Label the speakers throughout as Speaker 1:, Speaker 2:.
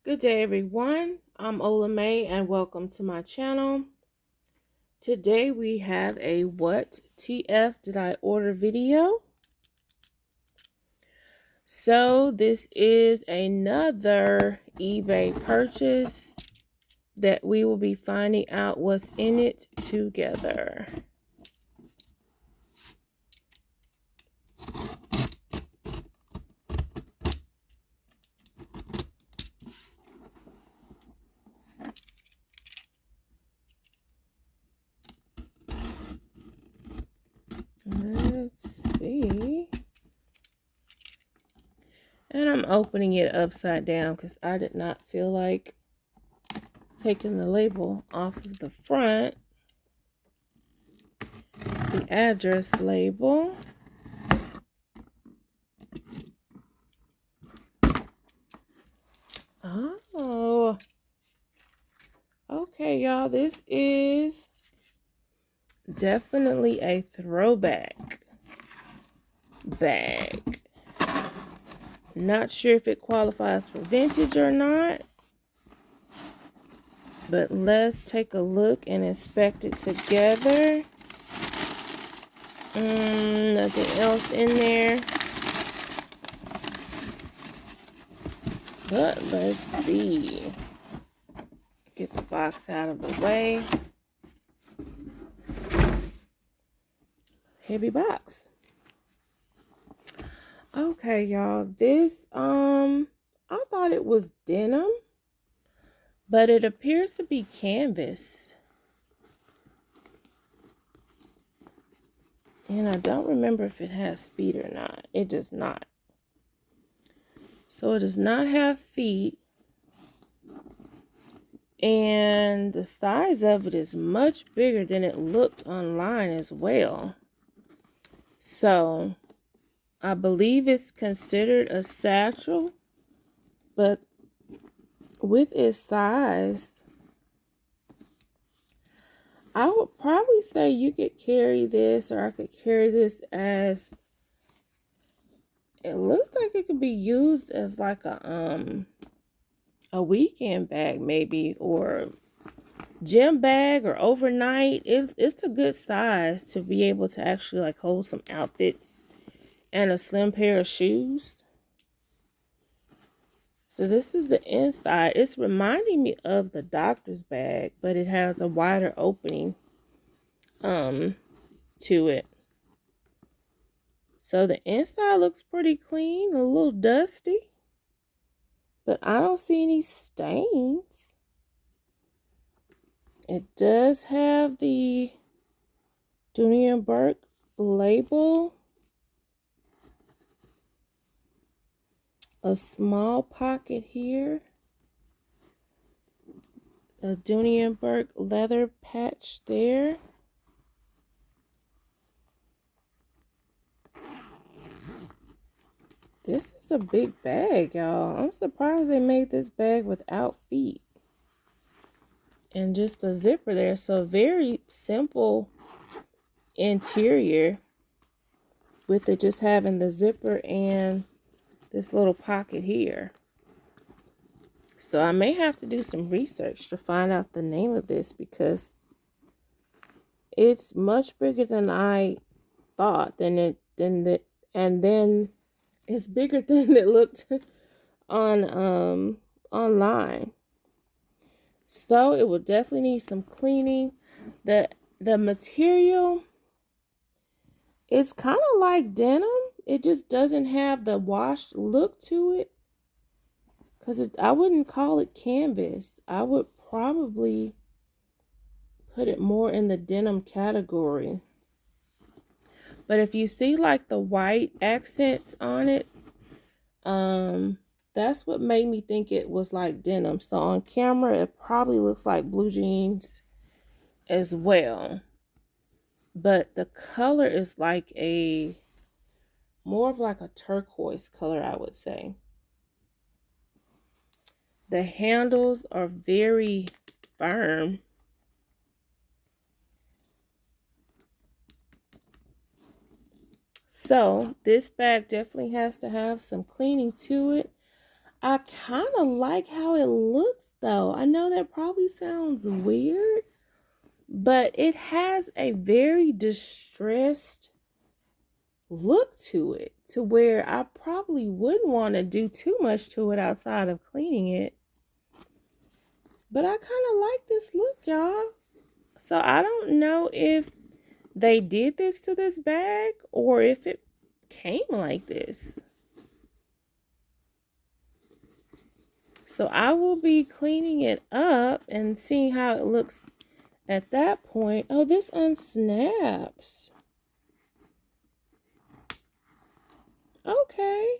Speaker 1: Good day, everyone. I'm OlaMaye and welcome to my channel. Today we have a What TF Did I Order video. So this is another eBay purchase that we will be finding out what's in it together. Let's see. And I'm opening it upside down because I did not feel like taking the label off of the front. The address label. Oh, okay, y'all. This is definitely a throwback bag. Not sure if it qualifies for vintage or not, but let's take a look and inspect it together. Nothing else in there. But let's see. Get the box out of the way. Heavy box. Okay, y'all. This, I thought it was denim, but it appears to be canvas. And I don't remember if it has feet or not. It does not. So it does not have feet. And the size of it is much bigger than it looked online as well. So I believe it's considered a satchel, but with its size, I would probably say you could carry this, or I could carry this as, it looks like it could be used as like a weekend bag maybe, or gym bag, or overnight. It's a good size to be able to actually like hold some outfits and a slim pair of shoes. So this is the inside. It's reminding me of the doctor's bag, but it has a wider opening to it. So the inside looks pretty clean, a little dusty, but I don't see any stains. It does have the Dooney and Bourke label. A small pocket here. A Dooney and Bourke leather patch there. This is a big bag, y'all. I'm surprised they made this bag without feet. And just a zipper there. So very simple interior, with it just having the zipper and this little pocket here. So I may have to do some research to find out the name of this, because it's much bigger than I thought. And then it's bigger than it looked on online. So it will definitely need some cleaning. The material, it's kind of like denim. It just doesn't have the washed look to it. Because I wouldn't call it canvas. I would probably put it more in the denim category. But if you see like the white accents on it, that's what made me think it was like denim. So on camera, it probably looks like blue jeans as well. But the color is like more of like a turquoise color, I would say. The handles are very firm. So this bag definitely has to have some cleaning to it. I kind of like how it looks though. I know that probably sounds weird, but it has a very distressed look to it, to where I probably wouldn't want to do too much to it outside of cleaning it. But I kind of like this look, y'all. So I don't know if they did this to this bag or if it came like this. So I will be cleaning it up and seeing how it looks at that point. Oh, this unsnaps. Okay.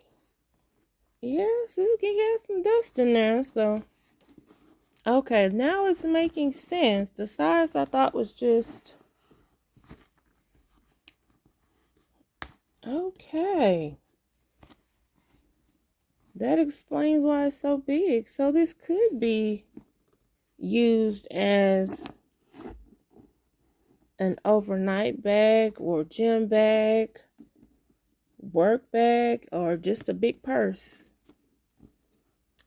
Speaker 1: Yes, it can get some dust in there, so. Okay, now it's making sense. The size I thought was just... Okay. That explains why it's so big. So this could be used as an overnight bag or gym bag, work bag, or just a big purse.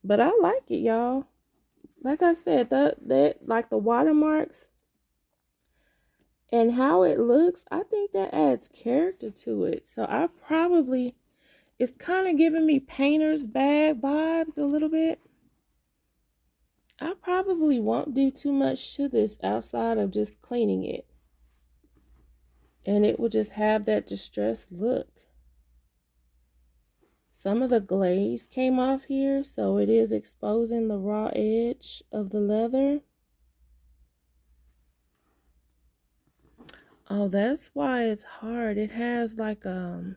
Speaker 1: But I like it, y'all. Like I said, that like the watermarks and how it looks, I think that adds character to it. So I probably, it's kind of giving me painter's bag vibes a little bit. I probably won't do too much to this outside of just cleaning it. And it will just have that distressed look. Some of the glaze came off here, so it is exposing the raw edge of the leather. Oh, that's why it's hard. It has like a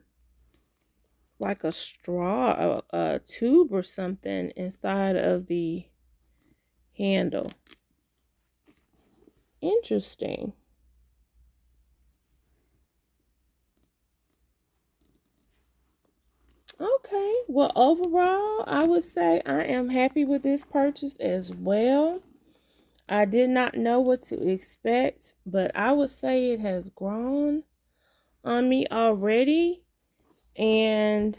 Speaker 1: straw, a tube or something inside of the handle. Interesting. Okay, well, overall, I would say I am happy with this purchase as well. I did not know what to expect, but I would say it has grown on me already. And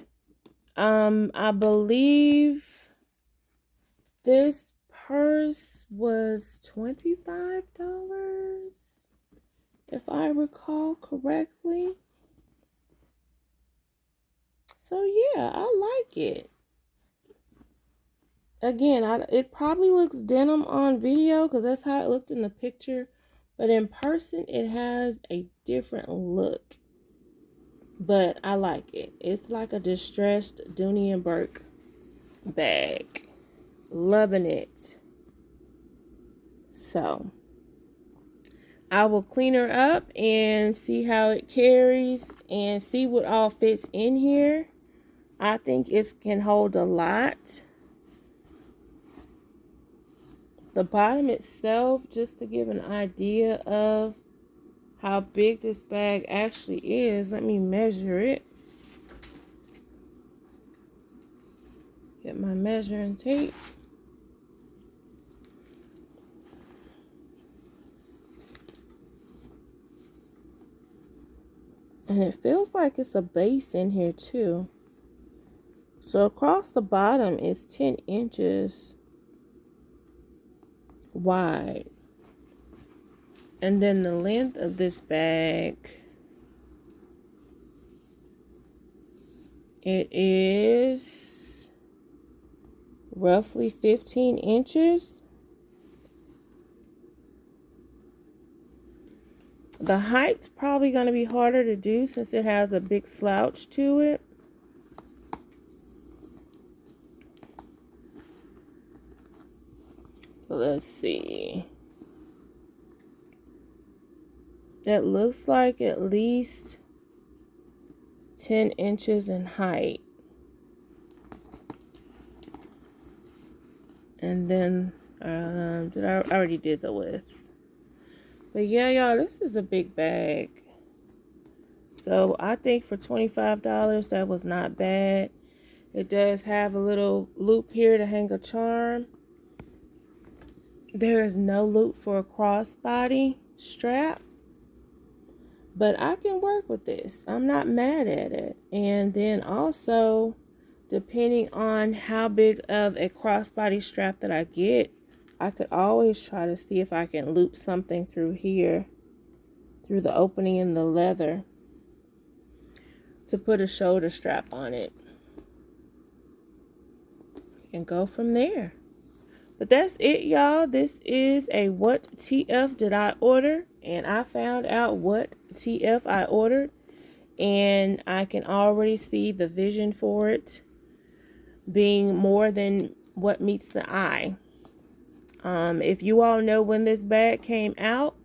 Speaker 1: I believe this purse was $25, if I recall correctly. So yeah, I like it. Again, it probably looks denim on video because that's how it looked in the picture. But in person, it has a different look. But I like it. It's like a distressed Dooney and Bourke bag. Loving it. So I will clean her up and see how it carries and see what all fits in here. I think it can hold a lot. The bottom itself, just to give an idea of how big this bag actually is, let me measure it. Get my measuring tape. And it feels like it's a base in here too. So across the bottom is 10 inches wide. And then the length of this bag, it is roughly 15 inches. The height's probably going to be harder to do since it has a big slouch to it. So let's see. That looks like at least 10 inches in height. And then, I already did the width. But yeah, y'all, this is a big bag. So I think for $25, that was not bad. It does have a little loop here to hang a charm. There is no loop for a crossbody strap. But I can work with this. I'm not mad at it. And then also, depending on how big of a crossbody strap that I get, I could always try to see if I can loop something through here, through the opening in the leather, to put a shoulder strap on it and go from there. But that's it, y'all. This is a what TF did I order, and I found out what TF I ordered, and I can already see the vision for it being more than what meets the eye. If you all know when this bag came out,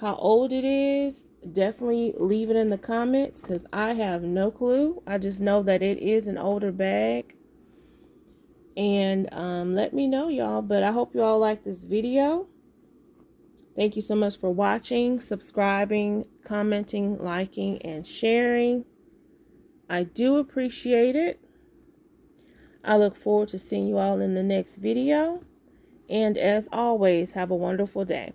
Speaker 1: how old it is, definitely leave it in the comments, because I have no clue. I just know that it is an older bag. And let me know, y'all. But I hope you all like this video. Thank you so much for watching, subscribing, commenting, liking, and sharing. I do appreciate it. I look forward to seeing you all in the next video. And as always, have a wonderful day.